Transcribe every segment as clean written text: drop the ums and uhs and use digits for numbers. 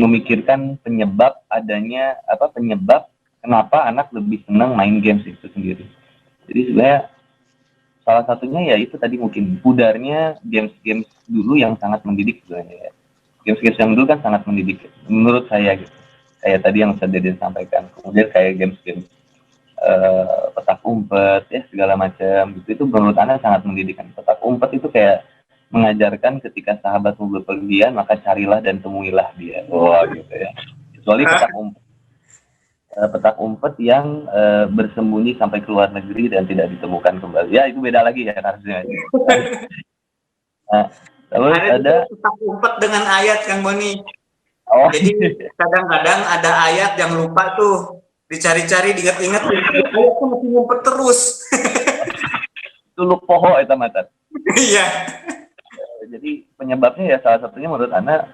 memikirkan penyebab kenapa anak lebih senang main games itu sendiri. Jadi sebenarnya salah satunya ya itu tadi mungkin pudarnya games-games dulu yang sangat mendidik sebenarnya ya. Games-games yang dulu kan sangat mendidik menurut saya gitu. Kayak tadi yang Ustaz Deden sampaikan. Kemudian kayak games-games petak umpet ya segala macam gitu, itu menurut Anda sangat mendidik. Petak umpet itu kayak mengajarkan ketika sahabatmu bepergian maka carilah dan temuilah dia. Wah gitu ya. Kecuali petak umpet yang bersembunyi sampai ke luar negeri dan tidak ditemukan kembali. Ya itu beda lagi ya harusnya. Nah, terus ada petak umpet dengan ayat Kang Boni. Oh. Jadi kadang-kadang ada ayat yang lupa tuh, dicari-cari, diingat-ingat, ayat tuh masih ngumpet terus. Itu poho itu mata. Iya. Jadi penyebabnya ya salah satunya menurut Anda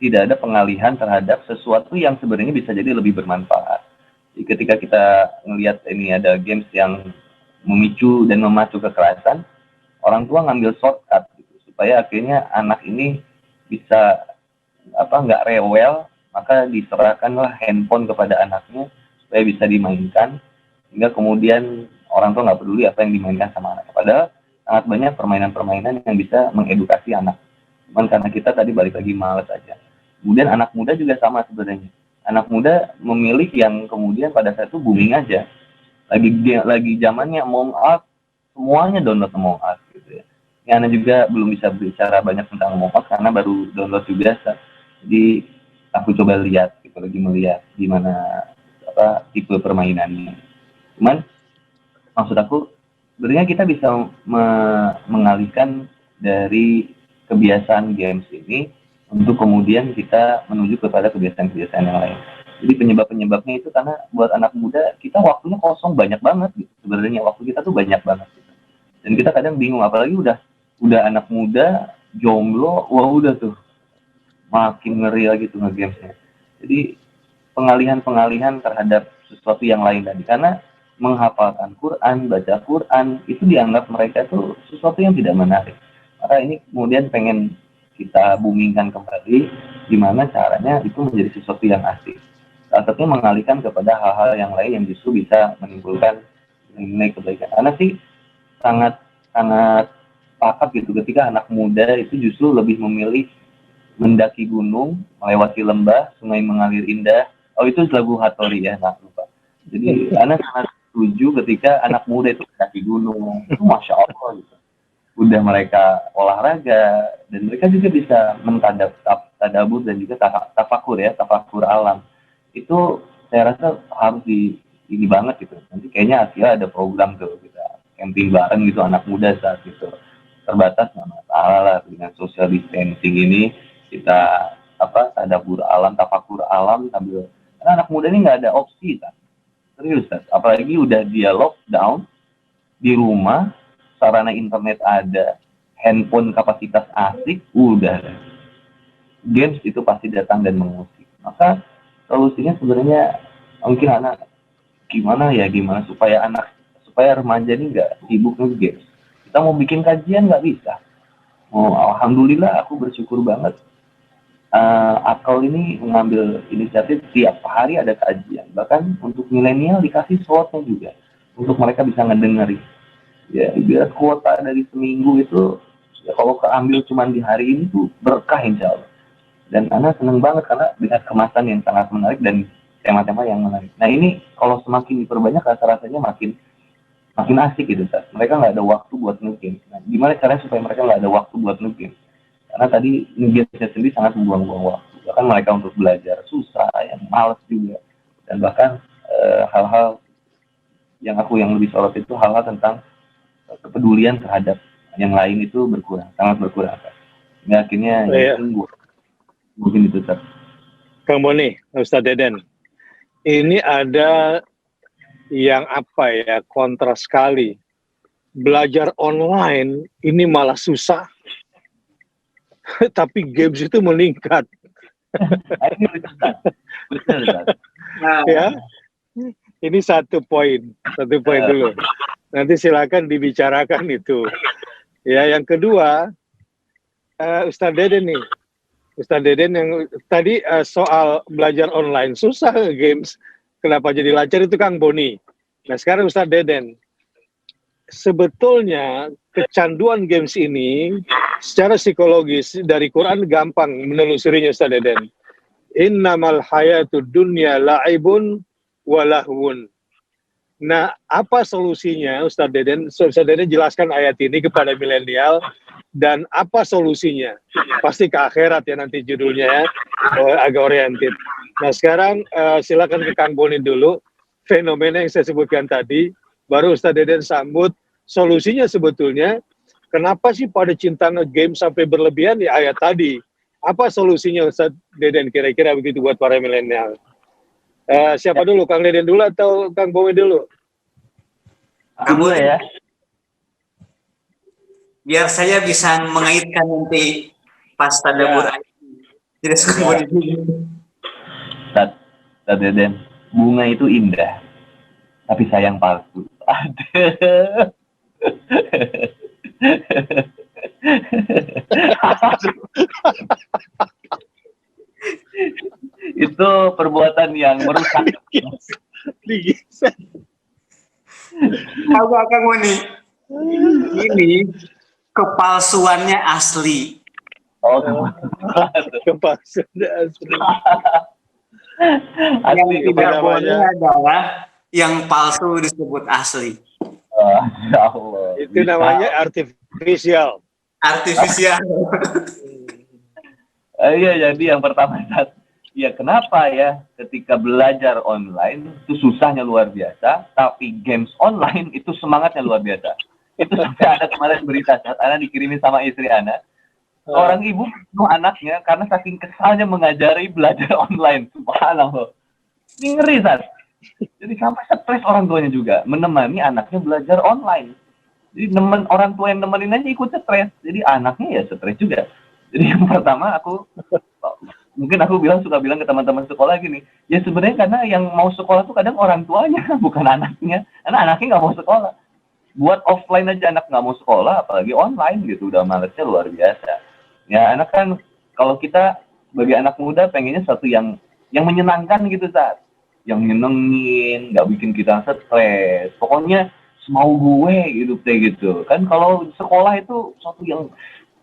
tidak ada pengalihan terhadap sesuatu yang sebenarnya bisa jadi lebih bermanfaat. Jadi ketika kita melihat ini ada games yang memicu dan memacu kekerasan, orang tua ngambil shortcut gitu, supaya akhirnya anak ini bisa nggak rewel, maka diserahkanlah handphone kepada anaknya supaya bisa dimainkan, hingga kemudian orang tua nggak peduli apa yang dimainkan sama anak. Padahal sangat banyak permainan-permainan yang bisa mengedukasi anak. Cuman karena kita tadi balik lagi males aja. Kemudian anak muda juga sama sebenarnya. Anak muda memilih yang kemudian pada saat itu booming aja. Lagi zamannya Among Us, semuanya download Among Us gitu ya. Ini Anda juga belum bisa bicara banyak tentang Among Us karena baru download juga. Jadi aku coba lihat, gitu, lagi melihat gimana tipe permainannya. Cuman maksud aku sebenarnya kita bisa mengalihkan dari kebiasaan games ini untuk kemudian kita menuju kepada kebiasaan-kebiasaan yang lain. Jadi penyebabnya itu karena buat anak muda kita waktunya kosong banyak banget gitu. Sebenarnya waktu kita tuh banyak banget gitu. Dan kita kadang bingung, apalagi udah anak muda jomblo, wah udah tuh makin ngeri lagi tuh nge-gamesnya. Jadi pengalihan terhadap sesuatu yang lain tadi, karena menghafalkan Quran, baca Quran itu dianggap mereka itu sesuatu yang tidak menarik. Maka ini kemudian pengen kita boomingkan kembali gimana caranya itu menjadi sesuatu yang asik. Salah satunya mengalihkan kepada hal-hal yang lain yang justru bisa menimbulkan nilai kebaikan. Karena sih sangat sangat pakat gitu ketika anak muda itu justru lebih memilih mendaki gunung, melewati lembah, sungai mengalir indah. Oh itu lagu Hattori ya, nggak lupa. Jadi anak sangat setuju ketika anak muda itu mendaki gunung. Itu Masya Allah gitu. Udah mereka olahraga, dan mereka juga bisa mentadabur dan juga tafakur alam. Itu saya rasa harus ini banget gitu. Nanti kayaknya Asia ada program tuh kita camping bareng gitu anak muda saat gitu. Terbatas nggak masalah lah dengan social distancing ini, kita tafakur alam sambil, karena anak muda ini nggak ada opsi kan, serius kan, apalagi udah dia lockdown di rumah, sarana internet ada, handphone kapasitas asik, udah games itu pasti datang dan mengusik. Maka solusinya sebenarnya mungkin gimana supaya remaja ini nggak sibuk nge games. Kita mau bikin kajian nggak bisa. Alhamdulillah aku bersyukur banget Akal ini mengambil inisiatif tiap hari ada kajian. Bahkan untuk milenial dikasih slotnya juga. Untuk mereka bisa ngedengerin. Ya, biar kuota dari seminggu itu, ya kalau keambil cuma di hari ini tuh berkah insya Allah. Dan Ana seneng banget karena dengan kemasan yang sangat menarik dan tema-tema yang menarik. Nah ini kalau semakin diperbanyak rasa-rasanya makin asik gitu, Sas. Mereka nggak ada waktu buat nge-game. Nah, gimana caranya supaya mereka nggak ada waktu buat nge-game? Karena tadi nge-game sendiri sangat membuang-buang waktu. Bahkan mereka untuk belajar susah, yang malas juga. Dan bahkan hal-hal yang lebih sorot itu hal-hal tentang kepedulian terhadap yang lain itu berkurang, sangat berkurang. Hingga akhirnya mungkin itu, Sas. Kang Boni, Ustadz Deden, ini ada yang kontras sekali. Belajar online ini malah susah, tapi games itu meningkat. Ya, ini satu poin dulu. Nanti silakan dibicarakan itu. Ya, yang kedua, Ustadz Deden nih, Ustaz Deden yang tadi soal belajar online susah games. Kenapa jadi lancar itu Kang Boni. Nah sekarang Ustaz Deden, sebetulnya kecanduan games ini secara psikologis dari Quran gampang menelusurinya Ustaz Deden. Innamal hayatud dunya la'ibun walahwun. Nah, apa solusinya Ustaz Deden? Ustaz Deden jelaskan ayat ini kepada milenial dan apa solusinya? Pasti ke akhirat ya nanti judulnya ya, agak oriented. Nah, sekarang silakan ke Kang Boni dulu. Fenomena yang saya sebutkan tadi, baru Ustaz Deden sambut solusinya sebetulnya. Kenapa sih pada cinta game sampai berlebihan di ayat tadi? Apa solusinya Ustaz Deden kira-kira begitu buat para milenial? Siapa dulu, Kang Deden dulu atau Kang Boni dulu? Aku dulu ya. Biar saya bisa mengaitkan nanti pas tadabbur ayat. Tidak suka Ustaz Deden, bunga itu indah, tapi sayang palsu. Aduh. Itu perbuatan yang merusak. Tahu Kang Boni? Ini kepalsuannya asli. Oh, kepalsuannya asli. Yang tidak boleh adalah yang palsu disebut asli. Ya Allah. Itu namanya artificial. Artifisial. Iya, jadi yang pertama, ya kenapa ya ketika belajar online itu susahnya luar biasa, tapi games online itu semangatnya luar biasa. Itu sampai ada kemarin berita saat anak dikirimin sama istri anak, orang ibu bunuh anaknya karena saking kesalnya mengajari belajar online. Subhanallah. Ini ngeri, Sat. Jadi sampai stres orang tuanya juga menemani anaknya belajar online. Jadi orang tua yang nemenin aja ikut stres. Jadi anaknya ya stres juga. Jadi yang pertama mungkin aku suka bilang ke teman-teman sekolah gini, ya sebenarnya karena yang mau sekolah tuh kadang orang tuanya, bukan anaknya. Karena anaknya nggak mau sekolah. Buat offline aja anak nggak mau sekolah, apalagi online gitu, udah malesnya luar biasa. Ya anak kan, kalau kita sebagai anak muda pengennya sesuatu yang menyenangkan gitu, Saat. Yang nyenengin, nggak bikin kita stres. Pokoknya semau gue gitu, kayak gitu. Kan kalau sekolah itu sesuatu yang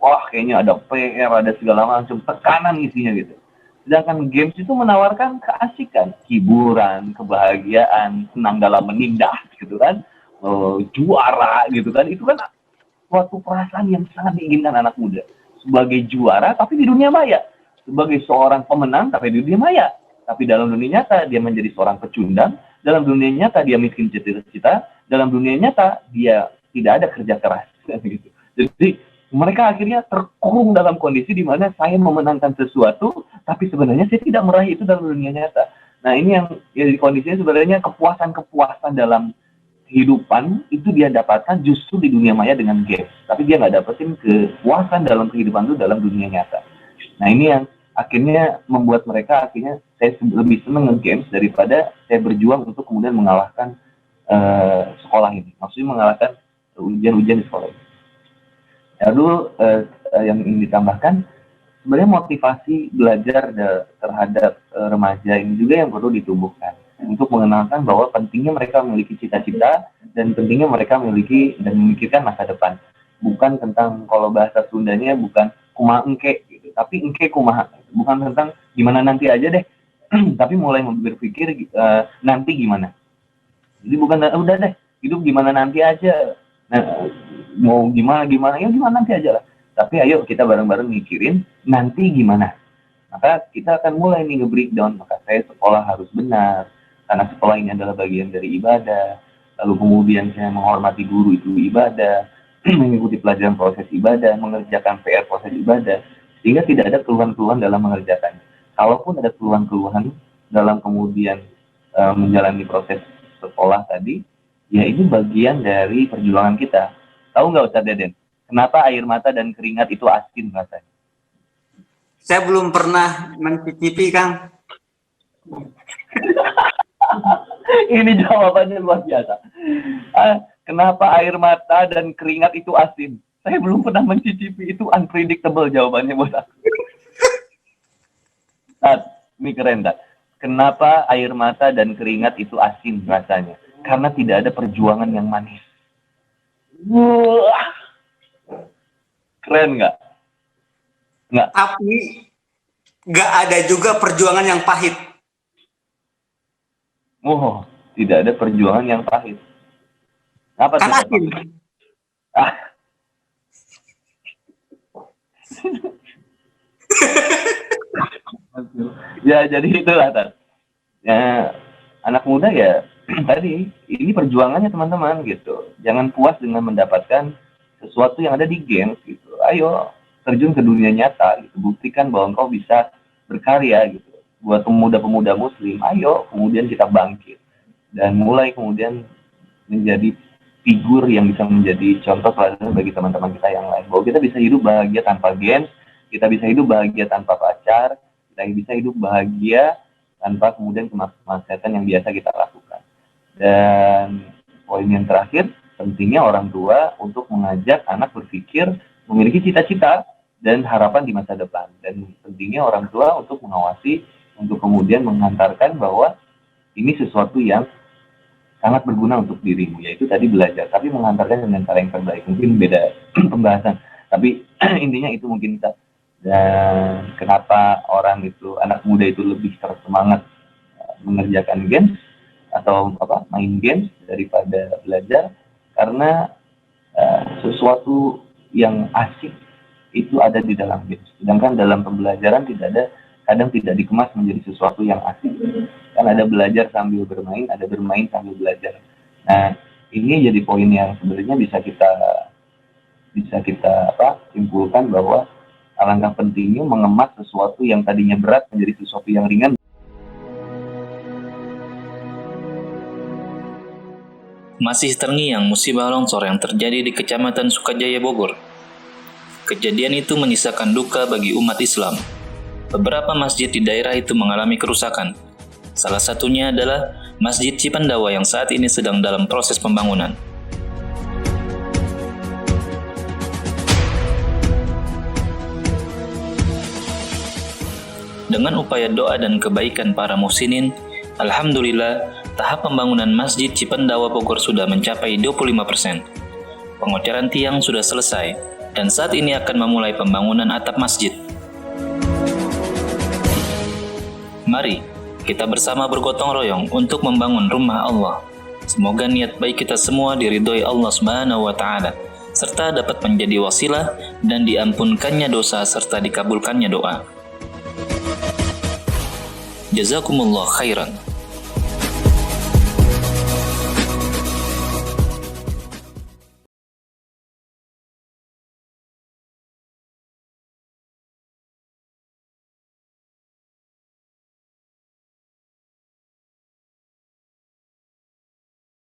wah kayaknya ada PR, ada segala macam tekanan isinya gitu. Sedangkan games itu menawarkan keasikan, hiburan, kebahagiaan, senang dalam menindas gitu kan, juara gitu kan. Itu kan suatu perasaan yang sangat diinginkan anak muda. Sebagai juara tapi di dunia maya, sebagai seorang pemenang tapi di dunia maya. Tapi dalam dunia nyata dia menjadi seorang pecundang, dalam dunia nyata dia miskin cita-cita, dalam dunia nyata dia tidak ada kerja keras gitu. Jadi mereka akhirnya terkurung dalam kondisi di mana saya memenangkan sesuatu, tapi sebenarnya saya tidak meraih itu dalam dunia nyata. Nah ini yang di kondisinya sebenarnya kepuasan-kepuasan dalam kehidupan itu dia dapatkan justru di dunia maya dengan games. Tapi dia nggak dapetin kepuasan dalam kehidupan itu dalam dunia nyata. Nah ini yang akhirnya membuat mereka akhirnya saya lebih senang nge-games daripada saya berjuang untuk kemudian mengalahkan sekolah ini. Maksudnya mengalahkan ujian-ujian di sekolah ini. Lalu yang ingin ditambahkan, sebenarnya motivasi belajar terhadap remaja ini juga yang perlu ditumbuhkan untuk mengenalkan bahwa pentingnya mereka memiliki cita-cita dan pentingnya mereka memiliki dan memikirkan masa depan. Bukan tentang, kalau bahasa Sundanya bukan kumaha engke gitu, tapi engke kumaha. Bukan tentang gimana nanti aja deh, tapi mulai berpikir nanti gimana. Jadi bukan udah deh hidup gimana nanti aja. Nah, mau gimana ya gimana nanti aja lah. Tapi ayo kita bareng-bareng mikirin nanti gimana. Maka kita akan mulai nih nge-breakdown. Maka saya sekolah harus benar karena sekolah ini adalah bagian dari ibadah. Lalu kemudian saya menghormati guru itu ibadah, mengikuti pelajaran proses ibadah, mengerjakan PR proses ibadah, sehingga tidak ada keluhan-keluhan dalam mengerjakannya. Kalaupun ada keluhan-keluhan dalam kemudian menjalani proses sekolah tadi, ya ini bagian dari perjuangan kita. Tahu nggak Ustaz Deden? Kenapa air mata dan keringat itu asin rasanya? Saya belum pernah mencicipi, Kang. Ini jawabannya luar biasa. Kenapa air mata dan keringat itu asin? Saya belum pernah mencicipi, itu unpredictable jawabannya buat aku. Ini keren, Tat. Kenapa air mata dan keringat itu asin rasanya? Karena tidak ada perjuangan yang manis. Wah, keren nggak? Nggak. Tapi nggak ada juga perjuangan yang pahit. Oh, tidak ada perjuangan yang pahit. Apa Kan tuh? asin. Ah. Ya, jadi itulah, Tat. Ya, anak muda ya tadi ini perjuangannya teman-teman gitu. Jangan puas dengan mendapatkan sesuatu yang ada di game gitu. Ayo terjun ke dunia nyata gitu. Buktikan bahwa engkau bisa berkarya gitu. Buat pemuda-pemuda muslim, ayo kemudian kita bangkit dan mulai kemudian menjadi figur yang bisa menjadi contoh teladan bagi teman-teman kita yang lain. Bahwa kita bisa hidup bahagia tanpa games, kita bisa hidup bahagia tanpa pacar, kita bisa hidup bahagia tanpa kemudian kemaksiatan yang biasa kita lakukan. Dan poin yang terakhir, pentingnya orang tua untuk mengajak anak berpikir, memiliki cita-cita dan harapan di masa depan. Dan pentingnya orang tua untuk mengawasi, untuk kemudian menghantarkan bahwa ini sesuatu yang sangat berguna untuk dirimu, yaitu tadi belajar, tapi menghantarkan dengan cara yang terbaik. Mungkin beda pembahasan, tapi intinya itu mungkin kita. Dan kenapa orang itu, anak muda itu lebih semangat mengerjakan games atau main games daripada belajar, karena sesuatu yang asik itu ada di dalam games, sedangkan dalam pembelajaran kadang tidak dikemas menjadi sesuatu yang asik. Kan ada belajar sambil bermain, ada bermain sambil belajar. Nah, ini jadi poin yang sebenarnya bisa kita simpulkan bahwa alangkah pentingnya mengemas sesuatu yang tadinya berat menjadi sesuatu yang ringan. Masih terngiang musibah longsor yang terjadi di Kecamatan Sukajaya, Bogor. Kejadian itu menyisakan duka bagi umat Islam. Beberapa masjid di daerah itu mengalami kerusakan. Salah satunya adalah Masjid Cipandawa yang saat ini sedang dalam proses pembangunan. Dengan upaya doa dan kebaikan para muhsinin, alhamdulillah, tahap pembangunan Masjid Cipandawa Bogor sudah mencapai 25%. Pengocoran tiang sudah selesai, dan saat ini akan memulai pembangunan atap masjid. Mari, kita bersama bergotong royong untuk membangun rumah Allah. Semoga niat baik kita semua diridhoi Allah Subhanahu wa Ta'ala, serta dapat menjadi wasilah dan diampunkannya dosa serta dikabulkannya doa. Jazakumullah khairan.